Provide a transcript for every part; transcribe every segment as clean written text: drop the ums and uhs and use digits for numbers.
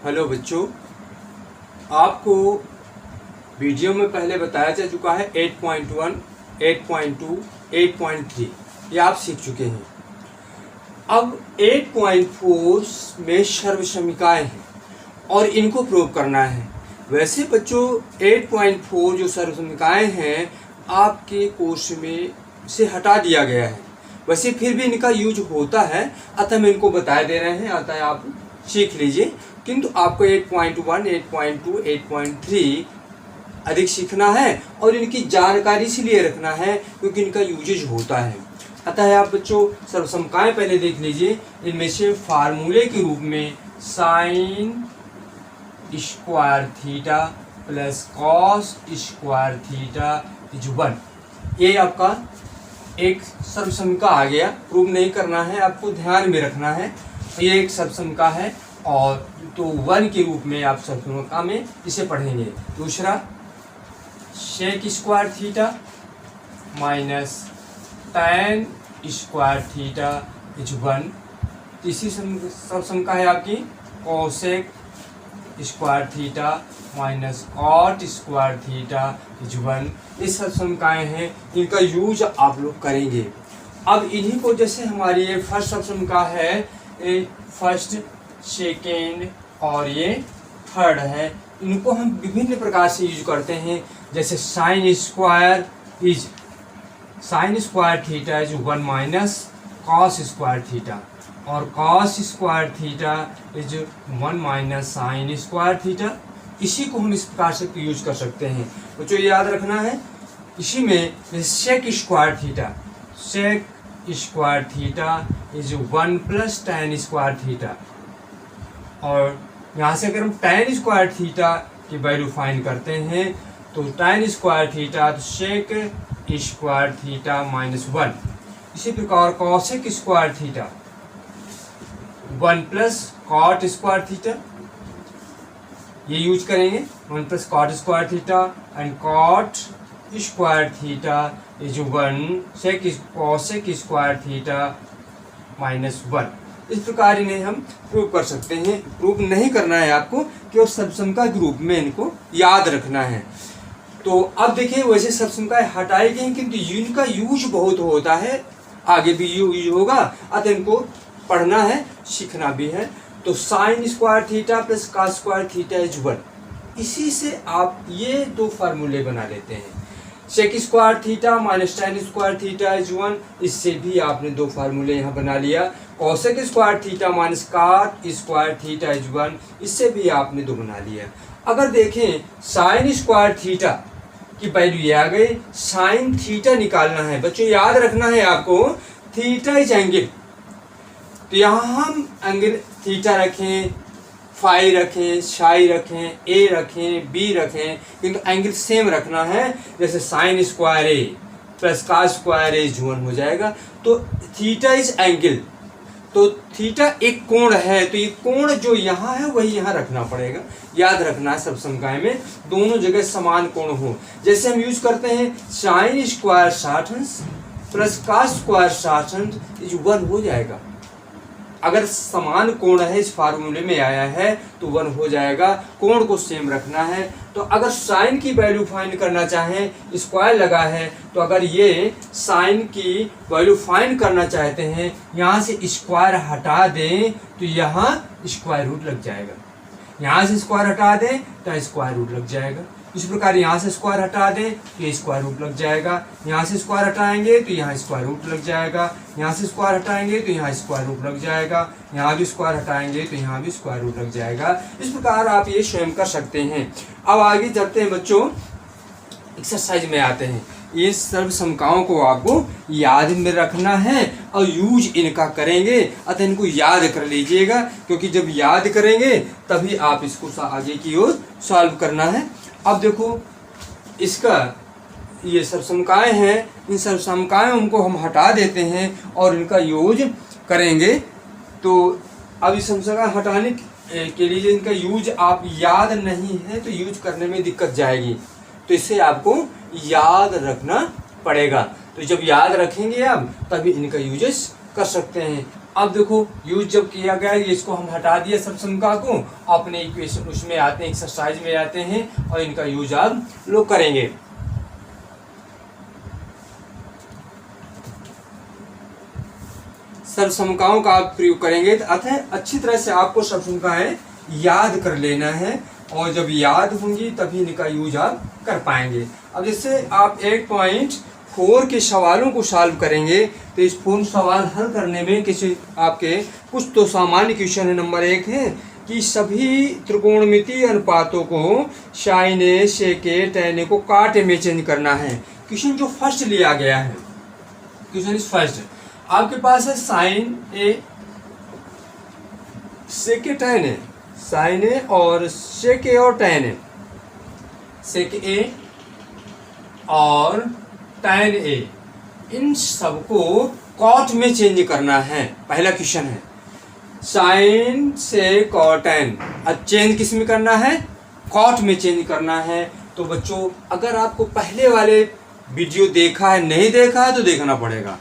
Hello बच्चों, आपको video में पहले बताया जा चुका है 8.1, 8.2, 8.3 ये आप सीख चुके हैं। अब 8.4 में सर्वसमीकाएँ हैं और इनको प्रूव करना है। वैसे बच्चों 8.4 जो सर्वसमीकाएँ हैं आपके कोर्स में से हटा दिया गया है, वैसे फिर भी इनका यूज होता है, अतः हम इनको बता दे रहे हैं, अतः आप सीख लीजिए। किंतु आपको 8.1, 8.2, 8.3 अधिक सीखना है और इनकी जानकारी इसलिए रखना है क्योंकि इनका यूजेज होता है। अतः आप बच्चों सर्वसमीकाएँ पहले देख लीजिए। इनमें से फार्मूले के रूप में sign square theta plus cos square theta is 1, ये आपका एक सर्वसमीका आ गया। प्रूव नहीं करना है, आपको ध्यान में रखना है। ये एक सर्वसमीका है और तो 1 के रूप में आप सर्वसमीका में इसे पढ़ेंगे। दूसरा sec square theta minus tan square theta is 1। तीसरी सर्वसमीका है आपकी cosec square theta minus cot square theta is 1। ये सर्वसमीकाएँ हैं, इनका यूज आप लोग करेंगे। अब इन्हीं को जैसे हमारी ये फर्स्ट सर्वसमीका है, फर्स्ट, सेकेंड और ये थर्ड है, इनको हम विभिन्न प्रकार से यूज करते हैं। जैसे sine square theta is 1 minus cos square theta और cos square theta is 1 minus sine square theta. इसी को हम इस प्रकार से यूज कर सकते हैं। बच्चों याद रखना है, इसी में sec square theta is 1 plus tan square theta, और यहाँ से अगर हम टैन स्क्वायर थीटा की वैल्यू फाइंड करते हैं तो टैन स्क्वायर थीटा तो सेक स्क्वायर थीटा माइनस 1। इसी प्रकार cosec square theta 1 plus cot square theta, ये यूज करेंगे। 1 plus cot square theta and cot square theta is 1 sec cosec square theta minus 1। इस प्रकार इन्हें हम प्रूव कर सकते हैं। प्रूव नहीं करना है आपको, केवल सर्वसमीका के रूप में इनको याद रखना है। तो अब देखिए, वैसे सर्वसमीकाएँ हटाई गई किंतु इनका यूज बहुत होता है, आगे भी यूज होगा, अतः इनको पढ़ना है, सीखना भी है। तो sign square theta plus cos square theta is 1, इसी से आप ये दो फार्मूले बना लेते हैं। Sec square theta minus tan square theta is 1, इससे भी आपने दो फार्मूले यहाँ बना लिया। Cosec square theta minus cot square theta is 1, इससे भी आपने दो बना लिया। अगर देखें साइन स्क्वायर थीटा की वैल्यू ये आ गई, साइन थीटा निकालना है। बच्चों याद रखना है आपको, थीटा इज एंगल, तो यहाँ हम एंगल थीटा रखें, फाई रखें, साई रखें, ए रखें, बी रखें, किंतु एंगल सेम रखना है। जैसे sine square A plus cos square A 1 हो जाएगा। तो थीटा इज एंगल, तो थीटा एक कोण है, तो ये कोण जो यहाँ है वही यहाँ रखना पड़ेगा। याद रखना है सर्वसमीकाएँ में दोनों जगह समान कोण हो। जैसे हम यूज करते हैं साइन स्क्वायर 60 अंश प्लस कॉस स्क्वायर 60 अंश इज 1 हो जाएगा। अगर समान कोण है, इस फार्मूले में आया है तो 1 हो जाएगा। कोण को सेम रखना है। तो अगर साइन की वैल्यू फाइंड करना चाहें, स्क्वायर लगा है, तो अगर ये साइन की वैल्यू फाइंड करना चाहते हैं, यहाँ से स्क्वायर हटा दें तो यहाँ स्क्वायर रूट लग जाएगा। यहाँ से स्क्वायर हटा दें तो स्क्वायर रूट लग जाएगा। इस प्रकार यहाँ से स्क्वायर हटा दें तो ये स्क्वायर रूट लग जाएगा। यहाँ से स्क्वायर हटाएंगे तो यहाँ स्क्वायर रूट लग जाएगा। यहाँ से स्क्वायर हटाएंगे तो यहाँ स्क्वायर रूट लग जाएगा। यहाँ भी स्क्वायर हटाएंगे तो यहाँ भी स्क्वायर रूट लग जाएगा। इस प्रकार आप ये स्वयं कर सकते हैं। अब आगे चलते हैं बच्चों, एक्सरसाइज में आते हैं। ये सर्वसमीकाओं को आपको याद में रखना है और यूज इनका करेंगे, अतः इनको याद कर लीजिएगा, क्योंकि जब याद करेंगे तभी आप इसको आगे की ओर सॉल्व करना है। अब देखो, इसका ये सर्वसमीकाएँ हैं, इन सर्वसमीकाएँ उनको हम हटा देते हैं और इनका यूज करेंगे। तो अब इस सर्वसमीकाएँ हटाने के लिए इनका यूज आप याद नहीं है तो यूज करने में दिक्कत जाएगी, तो इसे आपको याद रखना पड़ेगा। तो जब याद रखेंगे आप तभी इनका यूजेस कर सकते हैं। अब देखो यूज जब किया गया, इसको हम हटा दिया सर्वसम्मका को, अपने इक्वेशन उसमें आते हैं, एक्सरसाइज में आते हैं और इनका यूज आप लोग करेंगे। सर्वसम्मकाओं का आप प्रयोग करेंगे तो अतः अच्छी तरह से आपको सर्वसम्मकाएं याद कर लेना है, और जब याद होंगी तभी इनका यूज आप कर पाएंगे। अब जैसे आप 8.4 के सवालों को सॉल्व करेंगे तो इस पूर्ण सवाल हल करने में किसी आपके कुछ तो सामान्य क्वेश्चन है। नंबर 1 है कि सभी त्रिकोणमितीय अनुपातों को sign A, sec A, tan A को काट में चेंज करना है। क्वेश्चन जो फर्स्ट लिया गया है, क्वेश्चन इज फर्स्ट, आपके पास है sign A, sec A, tan A, sign ए और सेक ए और टैन ए, सेक ए और टैन ए, इन सबको कॉट में चेंज करना है। पहला क्वेश्चन है साइन से कॉटन, अब चेंज किस में करना है? कॉट में चेंज करना है। तो बच्चों अगर आपको पहले वाले वीडियो देखा है, नहीं देखा है तो देखना पड़ेगा।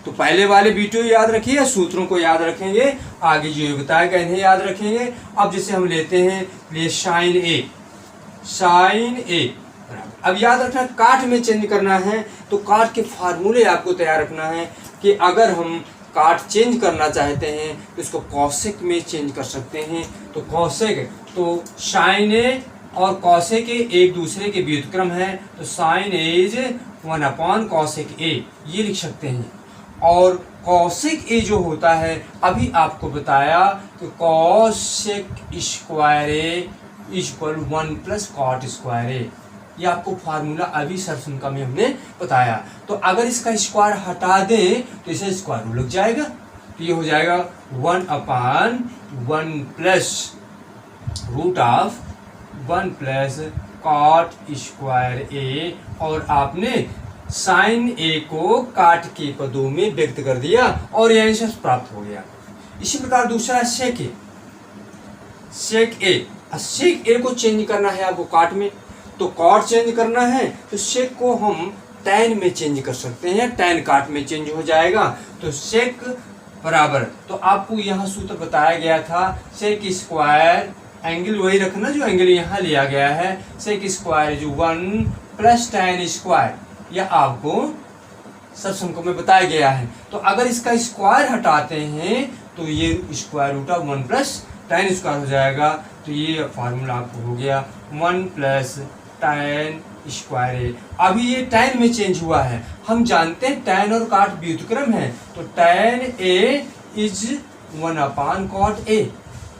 तो पहले वाले वीडियो याद रखिए, सूत्रों को याद रखेंगे, आगे जो बताएगा इन्हें याद रखेंगे। अब जैसे हम लेते हैं ये साइन ए, साइन ए, अब याद रखना काट में चेंज करना है। तो काट के फार्मूले आपको तैयार रखना है कि अगर हम काट चेंज करना चाहते हैं तो इसको कौशिक में चेंज कर सकते हैं। तो कौशिक, तो साइन ए और कौशिक ए एक दूसरे के व्युत्क्रम है, तो साइन ए इज 1 कौशिक ए, ये लिख सकते हैं। और कौशिक ए जो होता है, अभी आपको बताया कि cosec square A equal 1 cot square A, ये आपको फार्मूला अभी सर्वसम्मका में हमने बताया। तो अगर इसका स्क्वायर हटा दें तो इसे स्क्वायर रूट लग जाएगा, तो ये हो जाएगा 1/1 plus root of 1 cot square A, और आपने साइन ए को काट के पदों में व्यक्त कर दिया और यह आंसर प्राप्त हो गया। इसी प्रकार दूसरा सेक ए, सेक ए, सेक ए को चेंज करना है आपको काट में, तो कॉट चेंज करना है तो सेक को हम टैन में चेंज कर सकते हैं, टैन काट में चेंज हो जाएगा। तो सेक बराबर, तो आपको यहाँ सूत्र बताया गया था सेक स्क्वायर, एंगल वही रखना जो एंगल यहाँ लिया गया है, सेक स्क्वायर जो 1 टैन स्क्वायर, यह आपको सर्वसम्मका में बताया गया है। तो अगर इसका स्क्वायर हटाते हैं तो ये square root of 1 tan square हो जाएगा। तो ये फार्मूला आपको हो गया 1 टैन स्क्वायर ए। अभी ये टैन में चेंज हुआ है, हम जानते हैं टैन और काट व्युत्क्रम है, तो tan A is 1 cot A,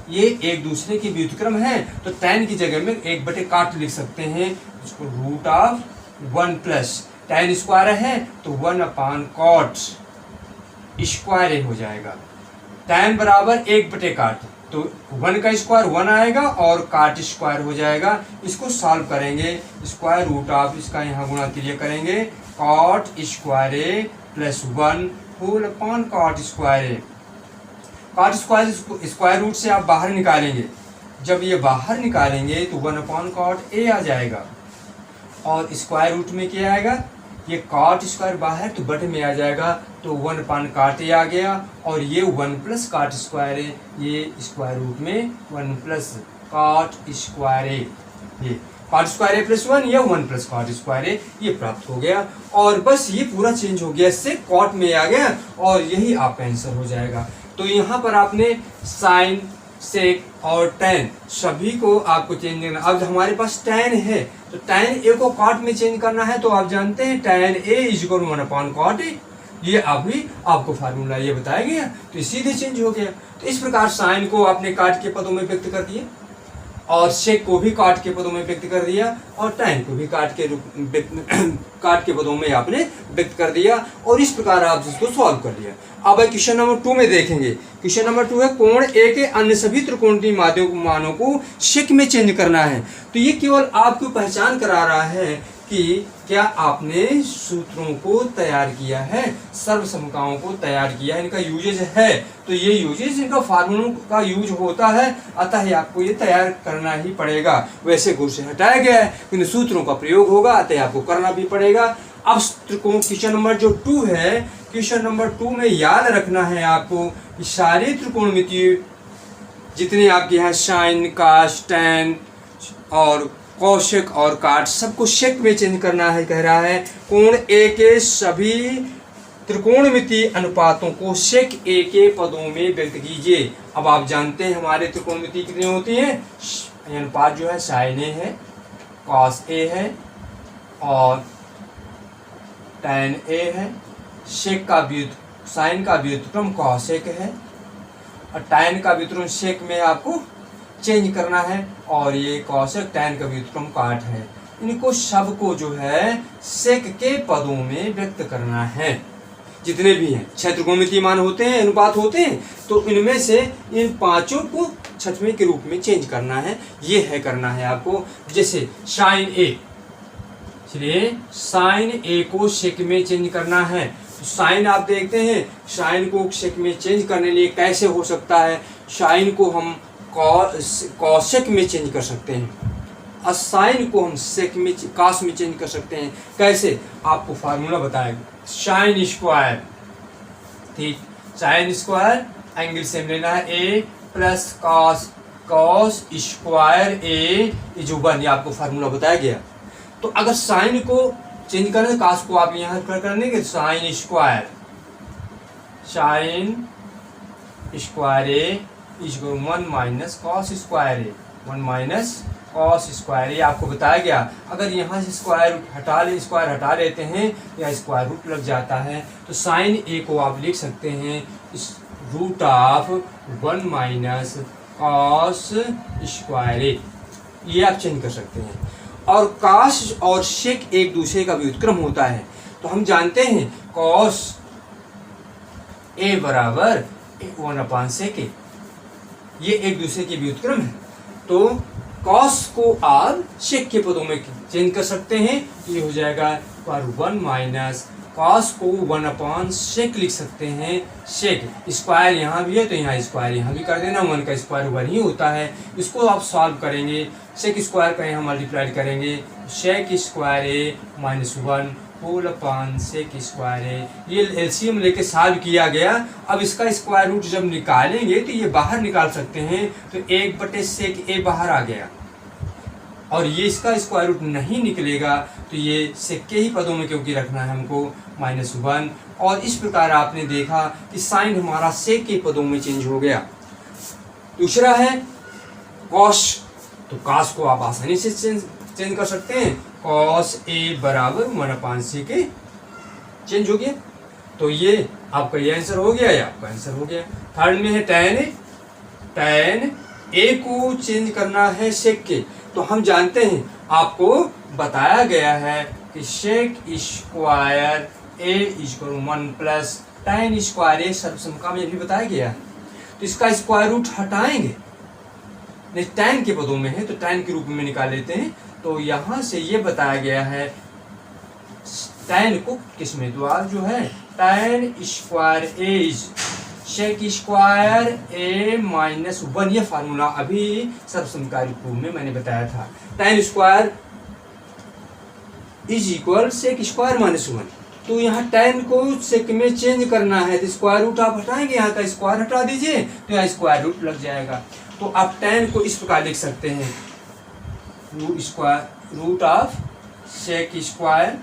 ये एक दूसरे के व्युत्क्रम है। तो टैन की जगह में 1/काट लिख सकते हैं, इसको रूट ऑफ 1 टैन स्क्वायर है तो 1 कॉट स्क्वायर ए हो जाएगा। टैन बराबर 1/काट, तो 1 का स्क्वायर 1 आएगा और काट स्क्वायर हो जाएगा। इसको सॉल्व करेंगे, स्क्वायर रूट ऑफ इसका यहाँ गुणा तिर्य करेंगे, cot square A plus 1 whole upon cot square A. Cot square square root से आप बाहर निकालेंगे, जब ये बाहर निकालेंगे तो 1 कॉट ए आ जाएगा, और स्क्वायर रूट में क्या आएगा, ये कॉट स्क्वायर बाहर तो बटे में आ जाएगा, तो 1 काट ए आ गया, और ये 1 काट स्क्वायर ए, ये स्क्वायर रूट में 1 काट स्क्वायर ए, ये कॉट स्क्वायर ए प्लस 1, या 1 कॉट स्क्वायर ए, ये प्राप्त हो गया। और बस ये पूरा चेंज हो गया, इससे कॉट में आ गया और यही आपका आंसर हो जाएगा। तो यहाँ पर आपने साइन, सेक और टैन सभी को आपको चेंज करना। अब हमारे पास टैन है तो टैन ए को कॉट में चेंज करना है, तो आप जानते हैं tan A is equal 1 cot A, ये अभी आपको फार्मूला ये बताया गया, तो सीधे चेंज हो गया। तो इस प्रकार साइन को आपने काट के पदों में व्यक्त कर दिया, और सेक को भी काट के पदों में व्यक्त कर दिया, और टैन को भी काट के पदों में आपने व्यक्त कर दिया, और इस प्रकार आप इसको सॉल्व कर लिया। अब क्वेश्चन नंबर 2 में देखेंगे। क्वेश्चन नंबर 2 है कोण ए के अन्य सभी त्रिकोणीय मानों को सेक में चेंज करना है। तो ये केवल आपको पहचान करा रहा है कि क्या आपने सूत्रों को तैयार किया है, सर्वसम्मकाओं को तैयार किया है, इनका यूजेज है। तो ये यूजेज, इनका फार्मूलों का यूज होता है, अतः आपको ये तैयार करना ही पड़ेगा। वैसे गुण से हटाया गया है, इन सूत्रों का प्रयोग होगा, अतः आपको करना भी पड़ेगा। अब त्रिकोण क्वेश्चन नंबर जो 2 है, क्वेश्चन नंबर 2 में याद रखना है आपको कि सारे त्रिकोणमितीय जितने आपके यहाँ साइन, कास, टैन और कौशिक और काट सबको शेक में चेंज करना है। कह रहा है कोण ए के सभी त्रिकोणमितीय अनुपातों को शेक ए के पदों में व्यक्त कीजिए। अब आप जानते हैं हमारे त्रिकोणमितीय कितने होती हैं, अनुपात जो है साइन ए है, कॉस ए है और टैन ए है। शेक का साइन का व्युत्क्रम कॉसेक है और टैन का व्युत्क्रम शेक में आपको चेंज करना है और ये कॉसेक टैन का व्युत्क्रम काट है। इनको सबको जो है सेक के पदों में व्यक्त करना है। जितने भी हैं 6 त्रिकोणमितीय मान होते हैं, अनुपात होते हैं, तो इनमें से इन पांचों को छठवें के रूप में चेंज करना है। ये है करना है आपको। जैसे साइन ए, इसलिए साइन ए को सेक में चेंज करना है। तो साइन आप देखते हैं, साइन को सेक में चेंज करने लिए कैसे हो सकता है, साइन को हम कॉसेक में चेंज कर सकते हैं और साइन को हम सेक में कास में चेंज कर सकते हैं। कैसे, आपको फार्मूला बताएगा। साइन स्क्वायर, ठीक, साइन स्क्वायर एंगल सेम लेना है A plus cos, cos square A is 1, ये आपको फार्मूला बताया गया। तो अगर साइन को चेंज करना, कास को आप यहाँ कर देंगे, sine square A is 1 minus cos square A, 1 minus cos square A आपको बताया गया। अगर यहाँ से स्क्वायर रूट हटा लेते हैं या स्क्वायर रूट लग जाता है तो साइन ए को आप लिख सकते हैं इस root of 1 minus cos square A, ये आप चेंज कर सकते हैं। और कास और शेक एक दूसरे का व्युत्क्रम होता है, तो हम जानते हैं कॉस ए बराबर 1/sec ए, ये एक दूसरे के व्युत्क्रम है। तो कॉस को आप शेक के पदों में चेंज कर सकते हैं, ये हो जाएगा पर 1 माइनस कॉस को 1/sec लिख सकते हैं। शेक स्क्वायर यहाँ भी है तो यहाँ स्क्वायर यहाँ भी कर देना, 1 का स्क्वायर 1 ही होता है। इसको आप सॉल्व करेंगे, शेक स्क्वायर का यहाँ मल्टीप्लाई करेंगे, sec square A minus 1 whole upon sec square A, ये एलसीएम लेके सॉल्व किया गया। अब इसका स्क्वायर रूट जब निकालेंगे तो ये बाहर निकाल सकते हैं, तो 1/sec ए बाहर आ गया और ये इसका स्क्वायर रूट नहीं निकलेगा, तो ये सेक के ही पदों में क्योंकि रखना है हमको -1। और इस प्रकार आपने देखा कि साइन हमारा सेक के पदों में चेंज हो गया। दूसरा है कॉस, तो कॉस को आप आसानी से चेंज कर सकते हैं, कॉस ए बराबर 1/sec ए चेंज हो गया। तो ये आपका ये आंसर हो गया, या आपका आंसर हो गया। थर्ड में है टैन, टैन ए को चेंज करना है सेक के, तो हम जानते हैं आपको बताया गया है कि sec square A is 1 plus tan square A सर्वसमका में भी बताया गया है। तो इसका स्क्वायर रूट हटाएंगे, नहीं टैन के पदों में है तो टैन के रूप में निकाल लेते हैं। तो यहाँ से ये बताया गया है टैन को किसमें, तो आप जो है tan square A is sec square A -1, ये फार्मूला अभी सर्वसमकारी रूप में मैंने बताया था। Tan square is equal sec square -1, तो यहाँ टैन को सेक में चेंज करना है तो स्क्वायर रूट आप हटाएंगे, यहाँ का स्क्वायर हटा दीजिए तो यहाँ स्क्वायर रूट लग जाएगा। तो आप टैन को इस प्रकार लिख सकते हैं, root of sec square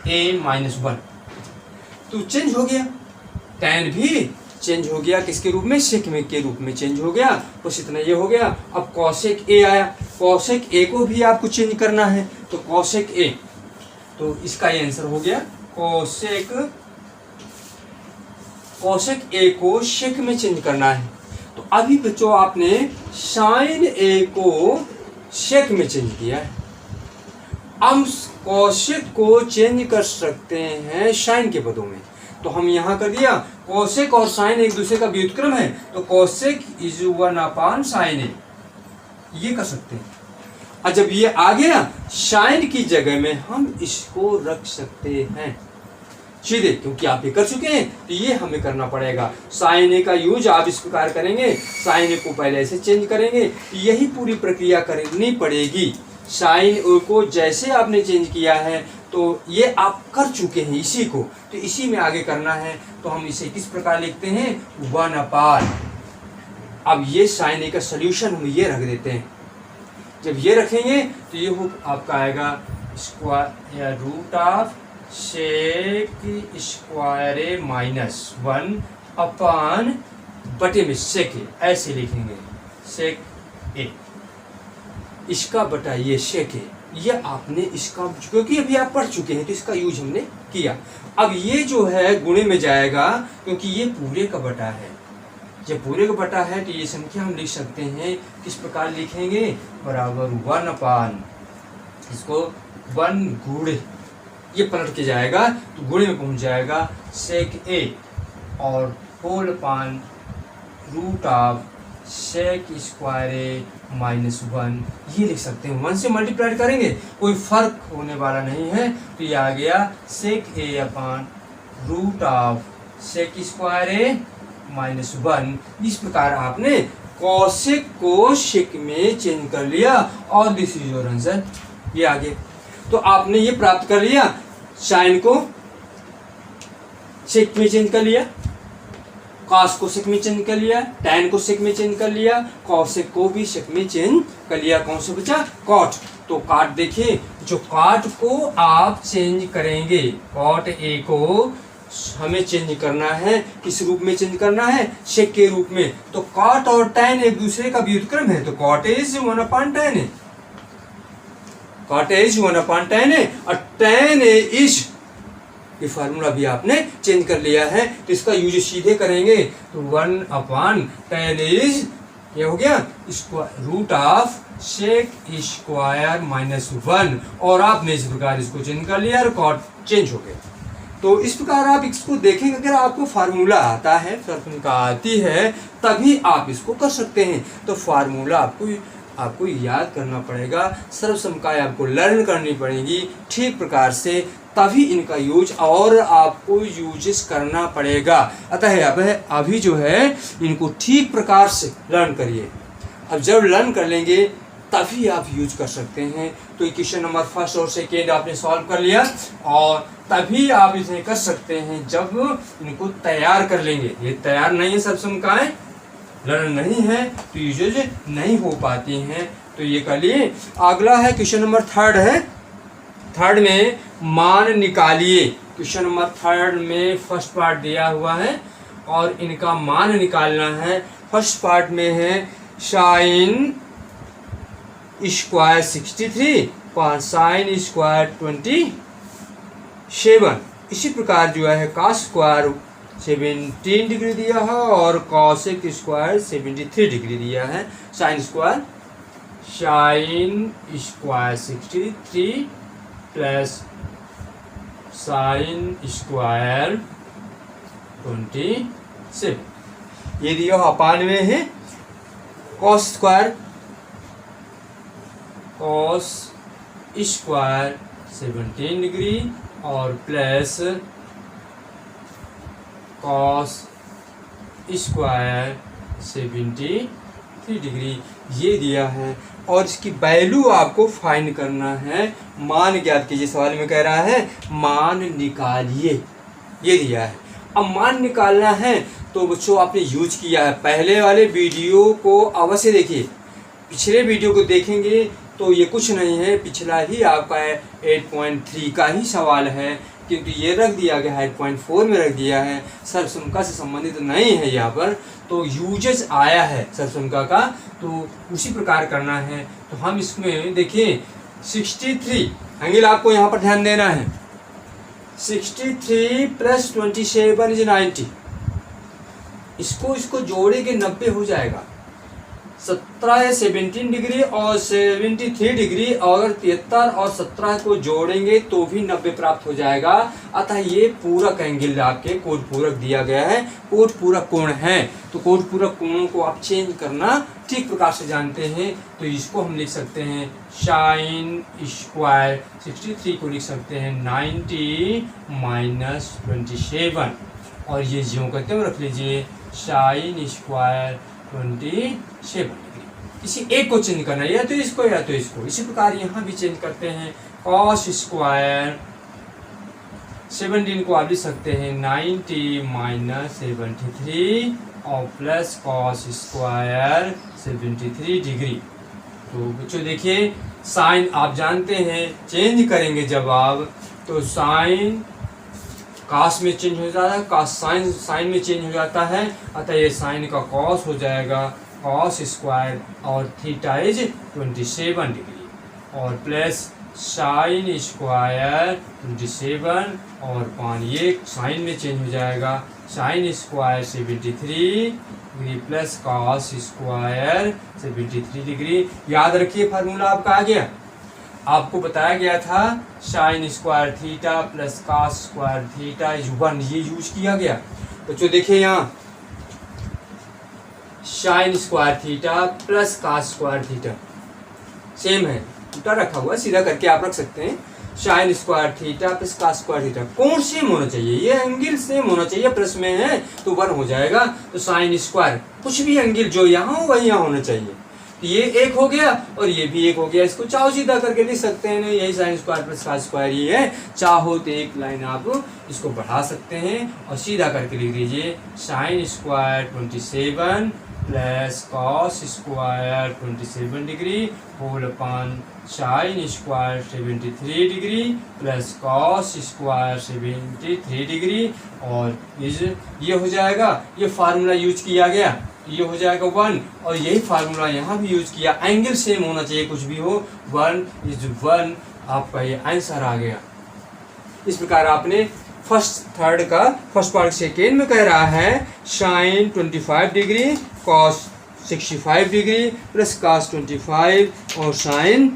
A -1, तो चेंज हो गया, टैन भी चेंज हो गया किसके रूप में, सेक में के रूप में चेंज हो गया। बस इतना ये हो गया। अब कॉसेक ए आया, कॉसेक ए को भी आपको चेंज करना है, तो कॉसेक ए, तो इसका ये आंसर हो गया कॉसेक ए को सेक में चेंज करना है। तो अभी बच्चों आपने साइन ए को सेक में चेंज किया है, हम कॉसेक को चेंज कर सकते हैं साइन के पदों में, तो हम यहाँ कर दिया कॉसेक और साइन एक दूसरे का व्युत्क्रम है, तो कॉसेक इज 1/sin ए, ये कर सकते हैं। और जब ये आ गया साइन की जगह में हम इसको रख सकते हैं सीधे, क्योंकि आप ये कर चुके हैं तो ये हमें करना पड़ेगा। साइन ए का यूज आप इस प्रकार करेंगे, साइन ए को पहले ऐसे चेंज करेंगे, यही पूरी प्रक्रिया करनी पड़ेगी। साइन ए को जैसे आपने चेंज किया है तो ये आप कर चुके हैं इसी को, तो इसी में आगे करना है। तो हम इसे किस प्रकार लिखते हैं, 1/। अब ये साइन ए का सोल्यूशन हम ये रख देते हैं। जब ये रखेंगे तो ये हो आपका आएगा square root of sec square A -1 upon बटे में सेक ए, ऐसे लिखेंगे सेक ए, इसका बटा ये सेक ए। ये आपने इसका, क्योंकि अभी आप पढ़ चुके हैं तो इसका यूज हमने किया। अब ये जो है गुणे में जाएगा क्योंकि ये पूरे का बटा है। जब पूरे का बटा है तो ये संख्या हम लिख सकते हैं, किस प्रकार लिखेंगे, बराबर 1 अपान, इसको 1 गुणे, ये पलट के जाएगा तो गुणे में पहुंच जाएगा सेक ए और whole upon root of sec square A -1, ये लिख सकते हैं। 1 से मल्टीप्लाई करेंगे कोई फर्क होने वाला नहीं है, तो ये आ गया sec A upon root of sec square A -1। इस प्रकार आपने कॉसेक को सेक में चेंज कर लिया और दिस इज योर आंसर, ये आ गया। तो आपने ये प्राप्त कर लिया, साइन को सेक में चेंज कर लिया, कॉस को सेक में चेंज कर लिया, टैन को सेक में चेंज कर लिया, कॉसेक को भी सेक में चेंज कर लिया। कौन सा बचा, कॉट। तो कॉट देखिए, जो कॉट को आप चेंज करेंगे, कॉट ए को हमें चेंज करना है, किस रूप में चेंज करना है, सेक के रूप में। तो कॉट और टैन एक दूसरे का व्युत्क्रम है, तो कॉट ए इज 1/tan है, कॉट ए इज 1/tan है, और टैन ए इज, ये फार्मूला भी आपने चेंज कर लिया है, तो इसका यूज सीधे करेंगे तो 1/tan इज, ये हो गया रूट ऑफ सेक स्क्वायर -1, और आपने इस प्रकार इसको चेंज कर लिया और कॉट चेंज हो गया। तो इस प्रकार आप इसको देखेंगे, अगर आपको फार्मूला आता है, फार्मूला आती है, तभी आप इसको कर सकते हैं। तो फार्मूला आपको याद करना पड़ेगा, सर्वसमकाय आपको लर्न करनी पड़ेगी ठीक प्रकार से, तभी इनका यूज और आपको यूजेस करना पड़ेगा। अतः अब अभी जो है इनको ठीक प्रकार से लर्न करिए। अब जब लर्न कर लेंगे तभी आप यूज कर सकते हैं। तो क्वेश्चन नंबर 1 और 2 आपने सॉल्व कर लिया, और तभी आप इसे कर सकते हैं जब इनको तैयार कर लेंगे। ये तैयार नहीं है, सर्वसमकाय लर्न नहीं है, तो यूजेज नहीं हो पाती हैं। तो ये कर लिए। अगला है क्वेश्चन नंबर 3 है। 3 में मान निकालिए। क्वेश्चन नंबर 3 में फर्स्ट पार्ट दिया हुआ है और इनका मान निकालना है। फर्स्ट पार्ट में है साइन स्क्वायर 63 साइन स्क्वायर 27। इसी प्रकार जो है कॉस स्क्वायर 17 डिग्री दिया है और कॉसेक स्क्वायर 73 डिग्री दिया है। Sine square 63 plus sign square 27, ये दिया अपान में है कॉस स्क्वायर 17 डिग्री और प्लस कॉस स्क्वायर 73 डिग्री, ये दिया है। और इसकी वैल्यू आपको फाइंड करना है। मान ज्ञात कीजिए, सवाल में कह रहा है मान निकालिए, ये दिया है। अब मान निकालना है तो बच्चों आपने यूज किया है, पहले वाले वीडियो को अवश्य देखिए। पिछले वीडियो को देखेंगे तो ये कुछ नहीं है, पिछला ही आपका 8.3 का ही सवाल है, क्योंकि ये रख दिया गया है 8.4 में रख दिया है, सर्वसमका से संबंधित नहीं है यहाँ पर। तो यूजेस आया है सर्वसमका का, तो उसी प्रकार करना है। तो हम इसमें देखिए 63 एंगल आपको यहाँ पर ध्यान देना है। 63 प्लस 27 इज 90। इसको जोड़ेंगे 90 हो जाएगा। 17 डिग्री और 73 डिग्री, और 73 और 17 को जोड़ेंगे तो भी 90 प्राप्त हो जाएगा। अतः ये पूरक एंगल आपके कोण पूरक दिया गया है, कोण पूरक कोण है। तो कोण पूरक कोणों को आप चेंज करना ठीक प्रकार से जानते हैं। तो इसको हम लिख सकते हैं साइन स्क्वायर 63 को लिख सकते हैं 90 माइनस 27, और ये ज्यों करते हुए रख लीजिए साइन स्क्वायर 27 डिग्री। किसी एक को चेंज करना है, या तो इसको या तो इसको। इसी प्रकार यहाँ भी चेंज करते हैं कॉस स्क्वायर 17 को आप लिख सकते हैं 90 माइनस 73 और प्लस कॉस स्क्वायर 73 डिग्री। तो बच्चों देखिए साइन आप जानते हैं चेंज करेंगे जब आप, तो साइन कास में चेंज हो जाता है, कास साइन में चेंज हो जाता है, अतः ये साइन का कॉस हो जाएगा कॉस स्क्वायर और थीटा इज 27 डिग्री और प्लस साइन स्क्वायर 27 और 5 ये साइन में चेंज हो जाएगा sign square 73 degree plus cos square 73 degree. याद रखिए फार्मूला आपका आ गया। आपको बताया गया था sign square theta plus cos square theta is 1, ये यूज किया गया। बच्चों देखिए यहाँ sign square theta plus cos square theta same है, उल्टा रखा हुआ, सीधा करके आप रख सकते हैं। Sign square theta plus cos square theta कोण सेम होना चाहिए, ये एंगल सेम होना चाहिए, प्लस में है तो 1 हो जाएगा। तो साइन स्क्वायर कुछ भी एंगल जो यहाँ हो वही यहाँ होना चाहिए, ये एक हो गया और ये भी एक हो गया। इसको चाहो सीधा करके लिख सकते हैं, नहीं यही sine square plus cos square ये है। चाहो तो एक लाइन आप इसको बढ़ा सकते हैं और सीधा करके लिख दीजिए साइन स्क्वायर 27 प्लस cos square 27 degree whole upon sine square 73 degree plus cos square 73 degree और ये हो जाएगा। ये फार्मूला यूज किया गया, ये हो जाएगा 1 और यही फार्मूला यहाँ भी यूज किया। एंगल सेम होना चाहिए, कुछ भी हो 1 इज 1, आपका ये आंसर आ गया। इस प्रकार आपने फर्स्ट थर्ड का फर्स्ट पार्ट सेकेंड में कह रहा है sine 25 degree cos 65 degree plus cos 25 और साइन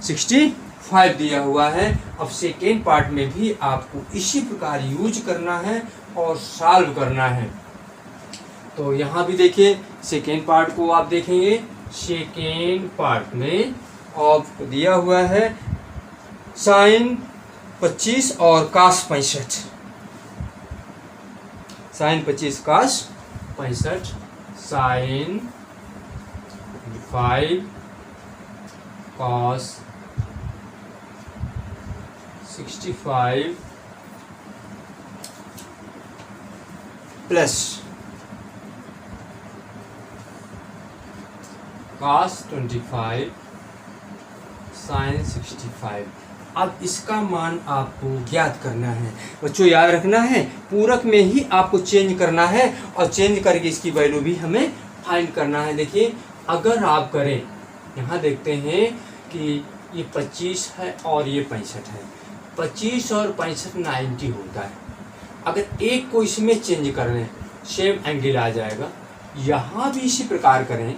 65 दिया हुआ है। अब सेकेंड पार्ट में भी आपको इसी प्रकार यूज करना है और सॉल्व करना है। तो यहाँ भी देखिए सेकेंड पार्ट को आप देखेंगे, सेकेंड पार्ट में आपको दिया हुआ है साइन 25 और cos 65, sine 25 cos 65 sine 5 cos 65 plus cos 25 sine 65। अब इसका मान आपको ज्ञात करना है। बच्चों याद रखना है पूरक में ही आपको चेंज करना है और चेंज करके इसकी वैल्यू भी हमें फाइंड करना है। देखिए अगर आप करें, यहाँ देखते हैं कि ये 25 है और ये 65 है, 25 और 65 90 होता है। अगर एक को इसमें चेंज कर लें सेम एंगल आ जाएगा। यहाँ भी इसी प्रकार करें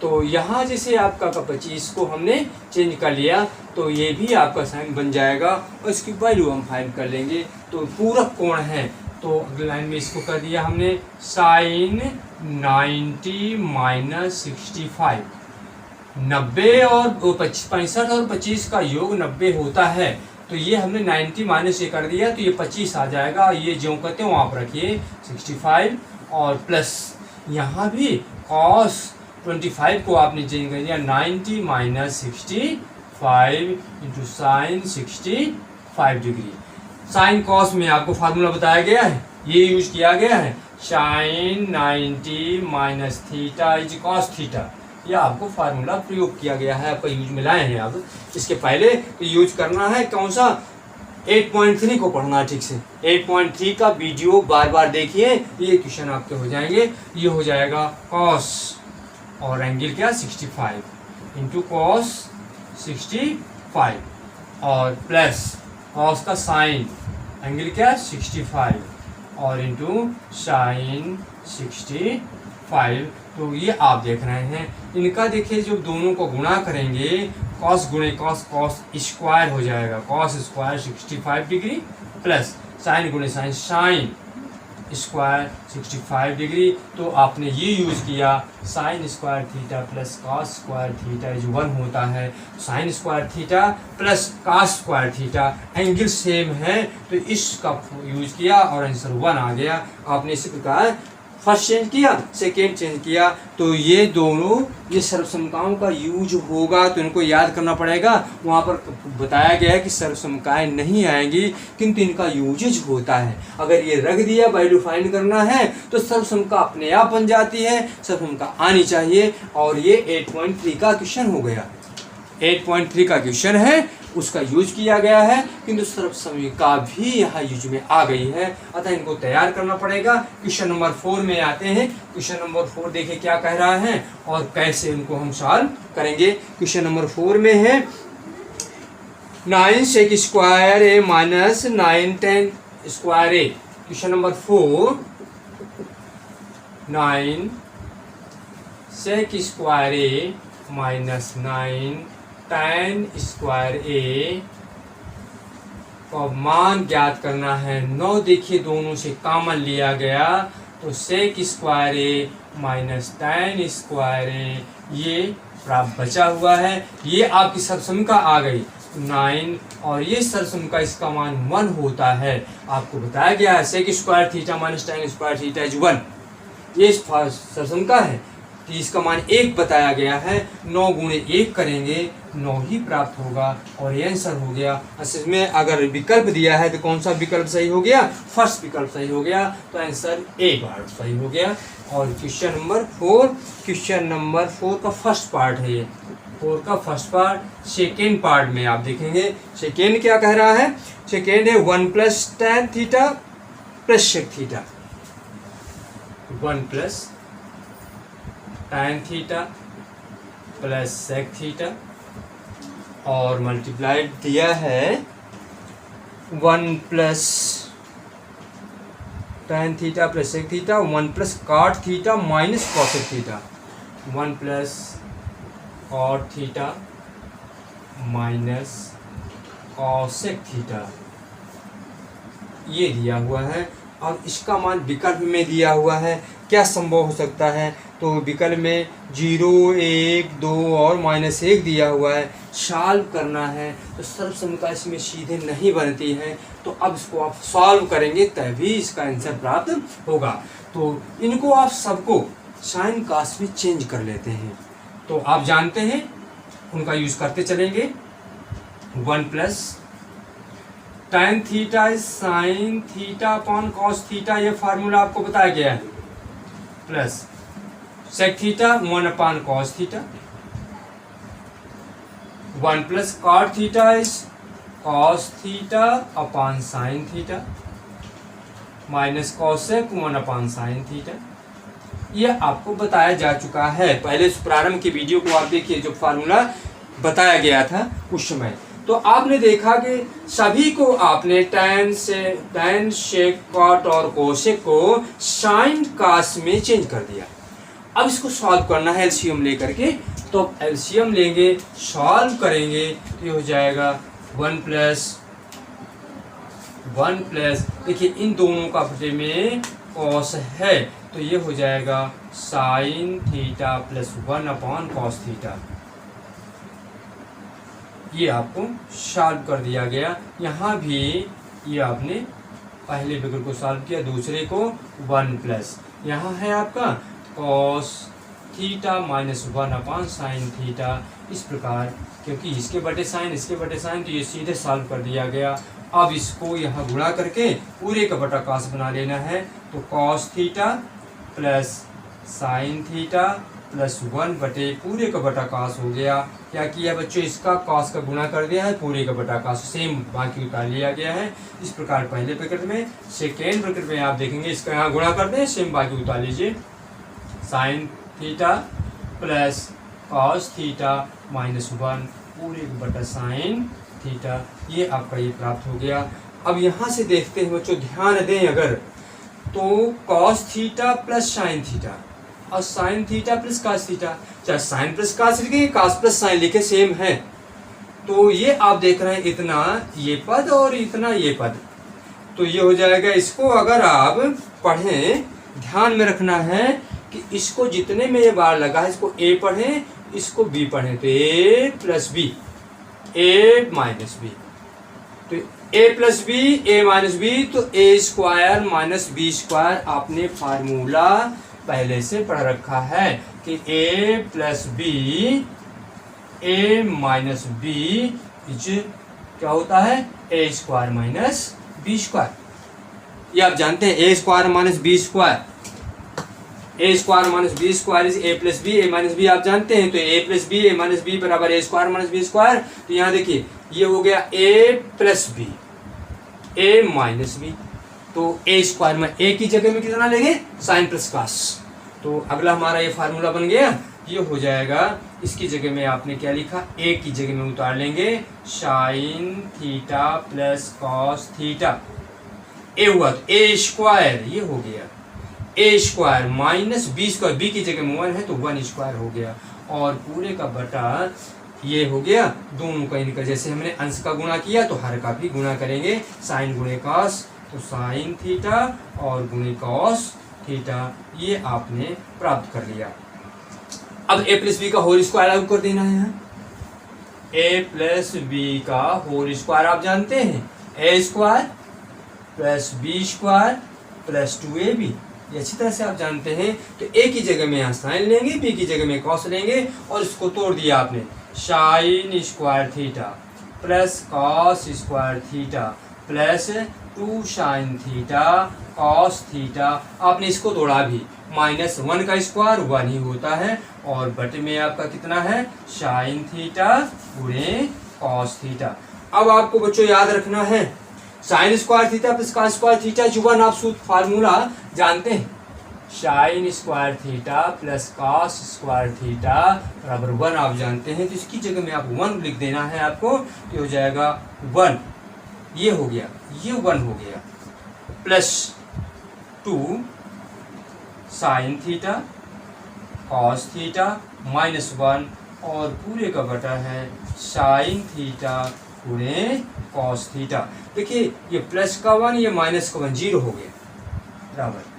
तो यहाँ जैसे आपका 25 को हमने चेंज कर लिया तो ये भी आपका साइन बन जाएगा और इसकी वैल्यू हम फाइंड कर लेंगे। तो पूरक कोण है तो अगली लाइन में इसको कर दिया हमने साइन 90 माइनस 65, 90 और 65 और 25 का योग 90 होता है। तो ये हमने 90 माइनस ये कर दिया तो ये 25 आ जाएगा। ये जो कहते हैं वहाँ पर रखिए 65 और प्लस यहाँ भी कॉस 25 को आपने चेंज कर दिया 90 minus 65 into sine 65 degree. Sine cos में आपको फार्मूला बताया गया है, ये यूज किया गया है sine 90 minus theta is cos theta. यह आपको फार्मूला प्रयोग किया गया है, आपका यूज में लाए हैं। अब इसके पहले तो यूज करना है कौन सा 8.3 को पढ़ना ठीक से। 8.3 का वीडियो बार बार देखिए, ये क्वेश्चन आपके हो जाएंगे। ये हो जाएगा कॉस और एंगल क्या 65 इंटू कॉस 65 और प्लस कॉस का साइन एंगल क्या 65 और इंटू साइन 65। तो ये आप देख रहे हैं। इनका देखिए जब दोनों को गुणा करेंगे कॉस गुणे कॉस कॉस स्क्वायर हो जाएगा, cos square 65 degree plus sign गुणे साइन साइन स्क्वायर 65 डिग्री। तो आपने ये यूज किया sign square theta plus cos square theta is 1 होता है। Sign square theta plus cos square theta angle same है तो इसका यूज किया और आंसर 1 आ गया। आपने इसी प्रकार फर्स्ट चेंज किया, सेकेंड चेंज किया, तो ये दोनों ये सर्वसमकाओं का यूज होगा, तो इनको याद करना पड़ेगा। वहाँ पर बताया गया है कि सर्वसमकाएं नहीं आएंगी, किंतु इनका यूजेज होता है। अगर ये रख दिया वैल्यू फाइंड करना है तो सर्वसमका अपने आप बन जाती है, सर्वसमका आनी चाहिए। और ये 8.3 का क्वेश्चन हो गया, 8.3 का क्वेश्चन है, उसका यूज किया गया है, किंतु सर्वसमका भी यहाँ यूज में आ गई है, अतः इनको तैयार करना पड़ेगा। क्वेश्चन नंबर 4 में आते हैं। क्वेश्चन नंबर 4 देखिए क्या कह रहा है और कैसे इनको हम सॉल्व करेंगे। क्वेश्चन नंबर 4 में है 9 sec square A minus 9 tan square A. Question number 4, 9 sec square A minus 9 tan square ए का मान ज्ञात करना है। 9 देखिए दोनों से कॉमन लिया गया, तो sec square A minus tan square A ये प्राप्त बचा हुआ है। ये आपकी सर्वसमका आ गई 9 और ये सर्वसमका इसका मान 1 होता है। आपको बताया गया है sec square theta minus tan square theta is 1, ये सर्वसमका है, तो इसका मान 1 बताया गया है। 9 गुणे 1 करेंगे 9 ही प्राप्त होगा और ये आंसर हो गया। इसमें अगर विकल्प दिया है तो कौन सा विकल्प सही हो गया? फर्स्ट विकल्प सही हो गया, तो आंसर ए बार सही हो गया। और क्वेश्चन नंबर 4 का फर्स्ट पार्ट है ये, 4 का फर्स्ट पार्ट। सेकेंड पार्ट में आप देखेंगे सेकेंड क्या कह रहा है। सेकेंड है 1 plus tan theta plus sec theta, 1 plus tan theta plus sec theta और मल्टीप्लाइड दिया है 1 plus tan theta plus sec theta, 1 plus cot theta minus cosec theta, 1 plus cot theta minus cosec theta ये दिया हुआ है। और इसका मान विकल्प में दिया हुआ है। क्या संभव हो सकता है? तो विकल्प में 0, 1, 2 और -1 दिया हुआ है। सॉल्व करना है तो सर्वसमका इसमें सीधे नहीं बनती है, तो अब इसको आप सॉल्व करेंगे तभी इसका आंसर प्राप्त होगा। तो इनको आप सबको साइन कास में चेंज कर लेते हैं, तो आप जानते हैं उनका यूज़ करते चलेंगे। 1 plus tan theta is sine theta upon cos theta, ये फार्मूला आपको बताया गया है, plus sec theta 1 upon cos theta, 1 plus cot theta is cos theta upon sine theta minus cosec 1 upon sine theta. ये आपको बताया जा चुका है, पहले प्रारंभ की वीडियो को आप देखिए जो फार्मूला बताया गया था उस समय। तो आपने देखा कि सभी को आपने tan sec cot और cosec को साइन कास में चेंज कर दिया। अब इसको सॉल्व करना है एलसीएम लेकर के, तो एलसीएम लेंगे सॉल्व करेंगे तो ये हो जाएगा 1 प्लस देखिए इन दोनों का बटे में कॉस है, तो ये हो जाएगा sign theta plus 1 upon cos theta. ये आपको सॉल्व कर दिया गया। यहाँ भी ये आपने पहले विकल्प को सॉल्व किया, दूसरे को 1 प्लस यहाँ है आपका cos theta minus 1 upon sine theta. इस प्रकार क्योंकि इसके बटे साइन तो ये सीधे सॉल्व कर दिया गया। अब इसको यहाँ गुणा करके पूरे का बटा कॉस बना लेना है, तो cos theta plus sine theta plus 1 बटे पूरे का बटा कॉस हो गया। क्या किया बच्चों? इसका कॉस का गुणा कर दिया है, पूरे का बटा कॉस सेम बाकी उतार लिया गया है। इस प्रकार पहले ब्रैकेट में, सेकेंड ब्रैकेट में आप देखेंगे इसका यहाँ गुणा कर दें, सेम बाकी उतार लीजिए। Sign theta plus cos theta minus 1 पूरे का बटा साइन थीटा, ये आपका ये प्राप्त हो गया। अब यहाँ से देखते हैं बच्चों, ध्यान दें अगर, तो cos theta plus sine theta और sine theta plus cos theta, चाहे साइन प्लस कास लिखे कास प्लस साइन लिखे सेम है, तो ये आप देख रहे हैं इतना ये पद और इतना ये पद, तो ये हो जाएगा। इसको अगर आप पढ़ें, ध्यान में रखना है कि इसको जितने में ये बार लगा है इसको ए पढ़ें, इसको बी पढ़ें, तो A plus B, A minus B, तो A plus B A minus B, तो A square minus B square आपने फार्मूला पहले से पढ़ रखा है कि A plus B A minus B is क्या होता है, A square minus B square. ये आप जानते हैं, A square minus B square, A square minus B square is A plus B A minus B, आप जानते हैं। तो A plus B A minus B बराबर ए स्क्वायर माइनस बी स्क्वायर। तो यहाँ देखिए ये हो गया ए plus B A minus B, तो ए स्क्वायर में ए की जगह में कितना लेंगे, साइन प्लस कॉस। तो अगला हमारा ये फार्मूला बन गया, ये हो जाएगा। इसकी जगह में आपने क्या लिखा, ए की जगह में उतार लेंगे sine theta plus cos theta. A हुआ तो ए स्क्वायर, ये हो गया A square minus B square, B की जगह में 1 है तो 1 स्क्वायर हो गया, और पूरे का बटा ये हो गया। दोनों का इनका जैसे हमने अंश का गुणा किया तो हर का भी गुणा करेंगे, साइन गुणे कॉस, तो साइन थीटा और गुणे कॉस थीटा, ये आपने प्राप्त कर लिया। अब ए प्लस बी का होल स्क्वायर लागू कर देना है। ए प्लस बी का होल स्क्वायर आप जानते हैं, A square plus B square plus 2ab, ये अच्छी तरह से आप जानते हैं। तो ए की जगह में यहाँ साइन लेंगे, बी की जगह में कॉस लेंगे, और इसको तोड़ दिया आपने, sign square theta plus cos square theta plus 2 sine theta cos theta. आपने इसको तोड़ा भी, माइनस 1 का स्क्वायर 1 ही होता है, और बटे में आपका कितना है, साइन थीटा गुणे कॉस थीटा। अब आपको बच्चों याद रखना है, sign square theta plus cos square theta जो 1 आप सूत्र फार्मूला जानते हैं, sign square theta plus cos square theta बराबर 1 आप जानते हैं। तो इसकी जगह में आप 1 लिख देना है आपको, तो हो जाएगा 1, ये हो गया, ये 1 हो गया, plus 2 sine theta cos theta minus 1, और पूरे का बटा है साइन थीटा गुणे कॉस थीटा। देखिए ये प्लस का 1 ये माइनस का 1 0 हो गया, बराबर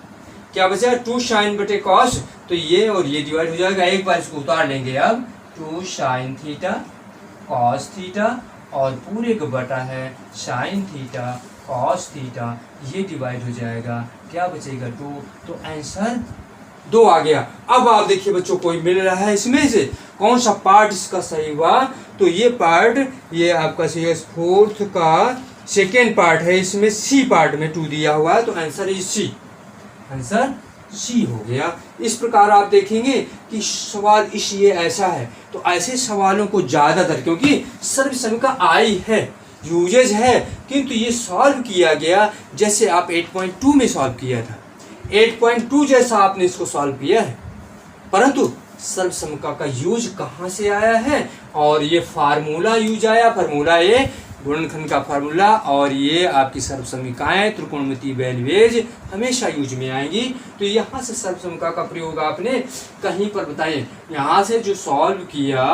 क्या बचा, 2 साइन बटे कॉस, तो ये और ये डिवाइड हो जाएगा। एक बार इसको उतार लेंगे अब, 2 साइन थीटा कॉस थीटा, और पूरे का बटा है साइन थीटा कॉस थीटा, ये डिवाइड हो जाएगा, क्या बचेगा 2, तो आंसर 2 आ गया। अब आप देखिए बच्चों, कोई मिल रहा है इसमें से कौन सा पार्ट इसका सही हुआ, तो ये पार्ट ये आपका सही है, 4th का सेकेंड पार्ट है, इसमें सी पार्ट में 2 दिया हुआ है, तो answer is C, answer C हो गया। इस प्रकार आप देखेंगे कि सवाल इस ये ऐसा है, तो ऐसे सवालों को ज़्यादातर, क्योंकि सर्वसंख्या आई है, यूजेज है, किंतु ये सॉल्व किया गया जैसे आप 8.2 में सॉल्व किया था, 8.2 जैसा आपने इसको सॉल्व किया है, परंतु सर्वसंख्या का यूज कहाँ से आया है, और ये फार्मूला यूज आया, फार्मूला ये गुणनखंड का फार्मूला, और ये आपकी सर्वसमीकाएं त्रिकोणमितीय बेलवेज हमेशा यूज में आएंगी। तो यहाँ से सर्वसमीका का प्रयोग आपने कहीं पर बताएं, यहाँ से जो सॉल्व किया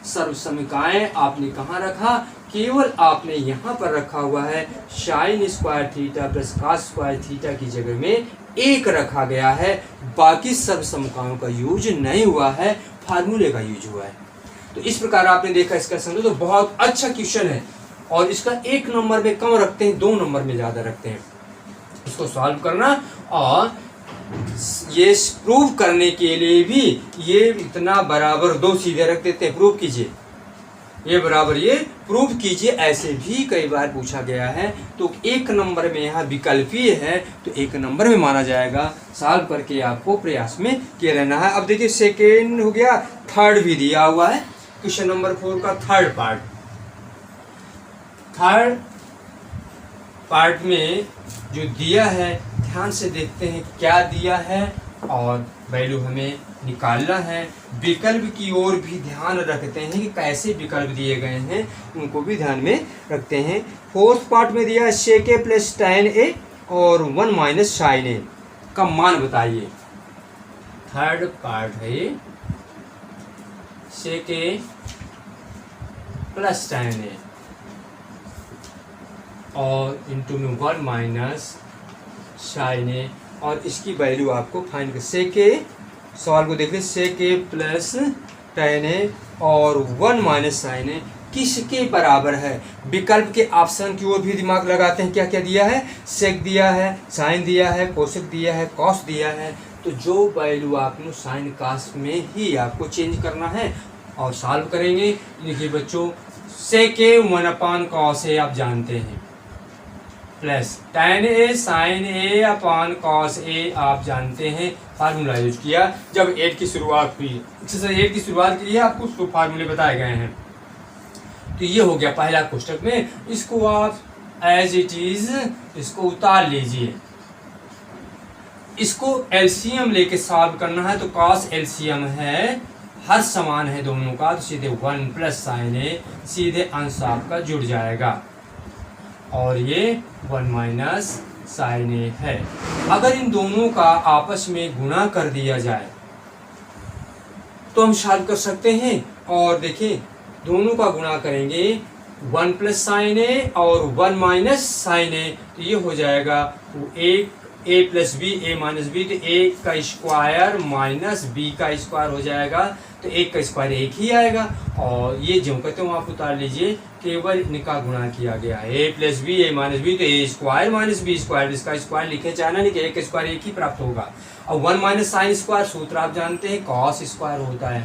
सर्वसमीकाएं आपने कहाँ रखा, केवल आपने यहाँ पर रखा हुआ है, sign square theta plus cos square theta की जगह में 1 रखा गया है, बाकी सर्वसमीकाओं का यूज नहीं हुआ है, फार्मूले का यूज हुआ है। तो इस प्रकार आपने देखा इसका समझो, तो बहुत अच्छा क्वेश्चन है, और इसका 1 नंबर में कम रखते हैं, 2 नंबर में ज़्यादा रखते हैं इसको सॉल्व करना। और ये प्रूव करने के लिए भी ये इतना बराबर 2 सीधे रख देते हैं, प्रूव कीजिए, ये बराबर ये प्रूव कीजिए, ऐसे भी कई बार पूछा गया है। तो 1 नंबर में यहाँ विकल्पीय है, तो 1 नंबर में माना जाएगा, सॉल्व करके आपको प्रयास में किया रहना है। अब देखिए सेकेंड हो गया, थर्ड भी दिया हुआ है, क्वेश्चन नंबर 4 का थर्ड पार्ट। थर्ड पार्ट में जो दिया है, ध्यान से देखते हैं क्या दिया है, और वैल्यू हमें निकालना है। विकल्प की ओर भी ध्यान रखते हैं कि कैसे विकल्प दिए गए हैं, उनको भी ध्यान में रखते हैं। 4th पार्ट में दिया है sec a plus tan a और 1 माइनस sin a का मान बताइए। थर्ड पार्ट है sec a plus tan a और इंटू में 1 माइनस sin a, और इसकी वैल्यू आपको फाइंड कर। sec a सवाल को देखिए, sec a plus tan a और 1 माइनस sin a, किसके बराबर है। विकल्प के ऑप्शन की ओर भी दिमाग लगाते हैं, क्या क्या दिया है, सेक दिया है, साइन दिया है, कोसेक दिया है, कॉस दिया है। तो जो वैल्यू आपने साइन कॉस में ही आपको चेंज करना है और सॉल्व करेंगे। देखिए बच्चों, सेक ए 1/cos ए आप जानते हैं, plus tan A sign A upon cos A आप जानते हैं। फार्मूला यूज किया जब 8 की शुरुआत हुई, एक्सरसाइज 8 की शुरुआत के लिए आपको उसको फार्मूले बताए गए हैं। तो ये हो गया पहला कोष्टक में, इसको आप एज इट इज इसको उतार लीजिए। इसको एलसीएम लेके सॉल्व करना है, तो कॉस एलसीएम है, हर समान है दोनों का, तो सीधे 1 प्लस साइन ए, सीधे अंश आपका जुड़ जाएगा और ये 1 माइनस साइन ए है। अगर इन दोनों का आपस में गुणा कर दिया जाए तो हम सॉल्व कर सकते हैं। और देखिए दोनों का गुणा करेंगे, 1 प्लस साइन ए और 1 माइनस साइन ए, तो ये हो जाएगा ए plus B, A minus B, तो ए का स्क्वायर माइनस बी का स्क्वायर हो जाएगा, तो एक का स्क्वायर एक ही आएगा। और ये जो कहते हो आप उतार लीजिए, केवल इनका गुणा किया गया है, A plus B, A minus B, तो A square minus B square, इसका स्क्वायर लिखे चाहे ना लिखे, एक स्क्वायर एक ही प्राप्त होगा। और 1 माइनस साइन स्क्वायर सूत्र आप जानते हैं कॉस स्क्वायर होता है।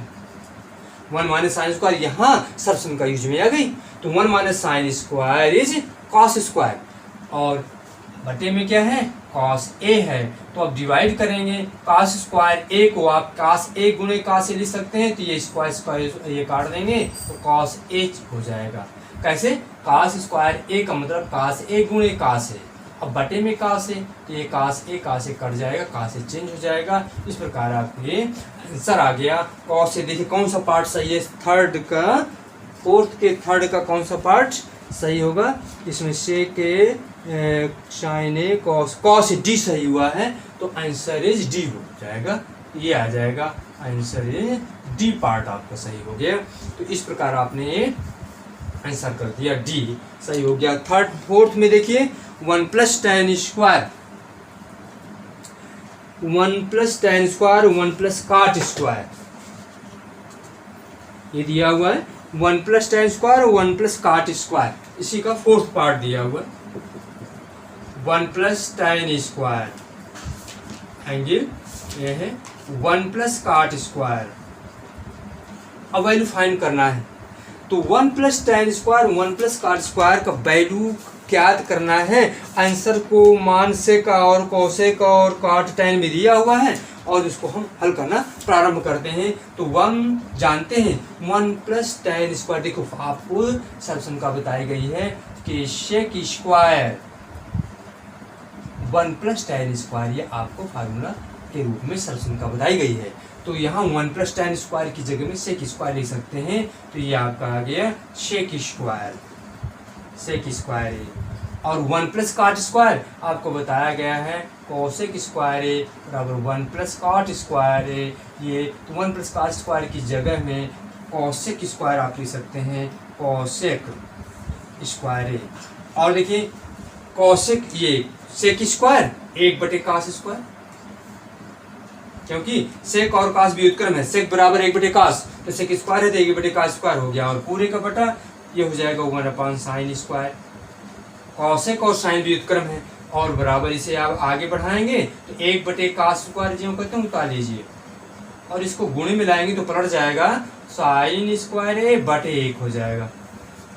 1 माइनस साइन स्क्वायर यहाँ सर्वसम का यूज में आ गई, तो 1 minus sine square is cos square, और बटे में क्या है, कॉस ए है। तो अब डिवाइड करेंगे, कॉस स्क्वायर ए को आप कॉस ए गुणे कॉस से लिख सकते हैं, तो ये स्क्वायर स्क्वायर ये काट देंगे तो कॉस ए हो जाएगा। कैसे, कॉस स्क्वायर ए का मतलब कॉस ए गुणे कॉस है, अब बटे में कॉस है, तो ये कॉस ए कट जाएगा, कॉस ए चेंज हो जाएगा। इस प्रकार आपको ये आंसर आ गया। कॉस से देखिए कौन सा पार्ट सही है, थर्ड का, फोर्थ के थर्ड का कौन सा पार्ट सही होगा, इसमें से के साइन ए कॉस डी सही हुआ है, तो आंसर इज डी हो जाएगा, ये आ जाएगा, आंसर इज डी पार्ट आपका सही हो गया। तो इस प्रकार आपने आंसर कर दिया, डी सही हो गया। थर्ड फोर्थ में देखिए 1 plus tan square, 1 plus tan square, 1 plus cot square, ये दिया हुआ है 1 plus tan square, 1 plus cot square, इसी का फोर्थ पार्ट दिया हुआ है 1 प्लस tan स्क्वायर, एंगल ये है 1 प्लस cot स्क्वायर। अब वैल्यू फाइंड करना है, तो 1 plus tan square, 1 plus cot square का वैल्यू ज्ञात करना है। आंसर को मान सेक और कोसेक और कॉट tan में दिया हुआ है, और इसको हम हल करना प्रारंभ करते हैं। तो 1 जानते हैं, 1 प्लस tan स्क्वायर, देखो आपको सर्वसम का बताई गई है कि sec square 1 plus tan square, ये आपको फार्मूला के रूप में सर्वसम का बताई गई है। तो यहाँ 1 प्लस tan स्क्वायर की जगह में सेक स्क्वायर लिख सकते हैं, तो ये आपका आ गया sec square, sec square A. और 1 प्लस cot स्क्वायर आपको बताया गया है कोसेक स्क्वायर ए बराबर 1 प्लस cot स्क्वायर ए, ये तो 1 प्लस cot स्क्वायर की जगह में कोसेक स्क्वायर आप लिख सकते हैं, कोसेक स्क्वायर ए। और देखिए कोसेक, ये सेक स्क्वायर 1/cos स्क्वायर, क्योंकि सेक और cos व्युत्क्रम है, सेक बराबर 1/cos, तो सेक स्क्वायर है तो 1/cos स्क्वायर हो गया, और पूरे का बटा ये हो जाएगा 1/sin स्क्वायर। कॉसेक और साइन व्युत्क्रम है, और बराबर इसे आप आगे बढ़ाएंगे तो 1/cos स्क्वायर जो कहते हैं उतार लीजिए, और इसको गुणे में लाएंगे तो पलट जाएगा साइन स्क्वायर ए बटे 1 हो जाएगा,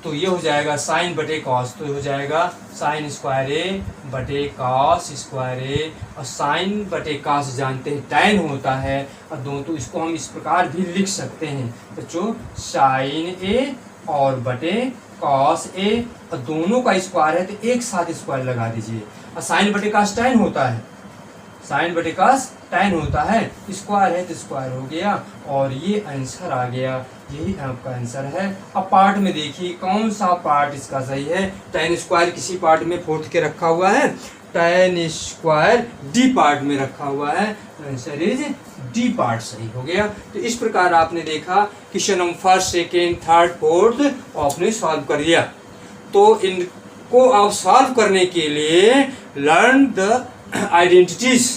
तो ये हो जाएगा साइन बटे कॉस, तो हो जाएगा साइन स्क्वायर ए बटे कॉस स्क्वायर ए, और साइन बटे कॉस जानते हैं tan होता है, और दोनों तो इसको हम इस प्रकार भी लिख सकते हैं बच्चों, साइन ए और बटे कॉस ए, और दोनों का स्क्वायर है तो एक साथ स्क्वायर लगा दीजिए, और साइन बटे कॉस tan होता है, साइन बटे कॉस tan होता है, स्क्वायर है तो स्क्वायर हो गया, और ये आंसर आ गया, यही आपका आंसर है। अब पार्ट में देखिए कौन सा पार्ट इसका सही है, tan स्क्वायर किसी पार्ट में फोर्थ के रखा हुआ है, tan स्क्वायर डी पार्ट में रखा हुआ है, आंसर इज डी पार्ट सही हो गया। तो इस प्रकार आपने देखा question number first, second, third, fourth आपने सॉल्व कर लिया। तो इनको आप सॉल्व करने के लिए लर्न द आइडेंटिटीज,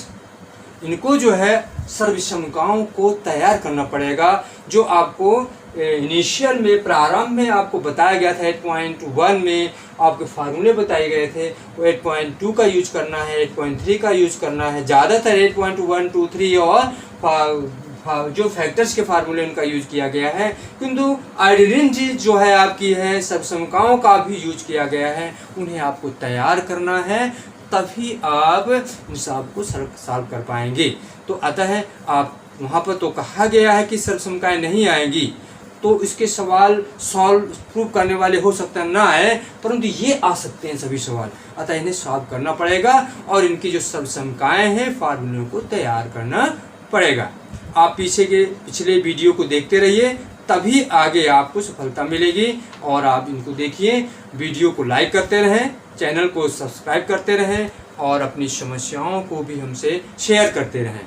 इनको जो है सर्वसमकाओं को तैयार करना पड़ेगा, जो आपको इनिशियल में प्रारंभ में आपको बताया गया था 8.1 में आपके फार्मूले बताए गए थे, वो 8.2 का यूज करना है, 8.3 का यूज करना है, ज़्यादातर 8.1, 2, 3 और जो फैक्टर्स के फार्मूले उनका यूज किया गया है। किंतु आइडेंटिटी जो है आपकी है सबसमकाओं का भी यूज किया गया है, उन्हें आपको तैयार करना है, तभी आप हिसाब को सॉल्व कर पाएंगे। तो अतः आप वहाँ पर तो कहा गया है कि सर्वसमकाएं नहीं आएंगी, तो इसके सवाल सॉल्व प्रूव करने वाले हो सकता है ना आए, परंतु ये आ सकते हैं सभी सवाल। अतः इन्हें सॉल्व करना पड़ेगा और इनकी जो सर्वसमकाएं हैं फार्मूलों को तैयार करना पड़ेगा। आप पिछले वीडियो को देखते रहिए, तभी आगे आपको सफलता मिलेगी। और आप इनको देखिए, वीडियो को लाइक करते रहें, चैनल को सब्सक्राइब करते रहें और अपनी समस्याओं को भी हमसे शेयर करते रहें।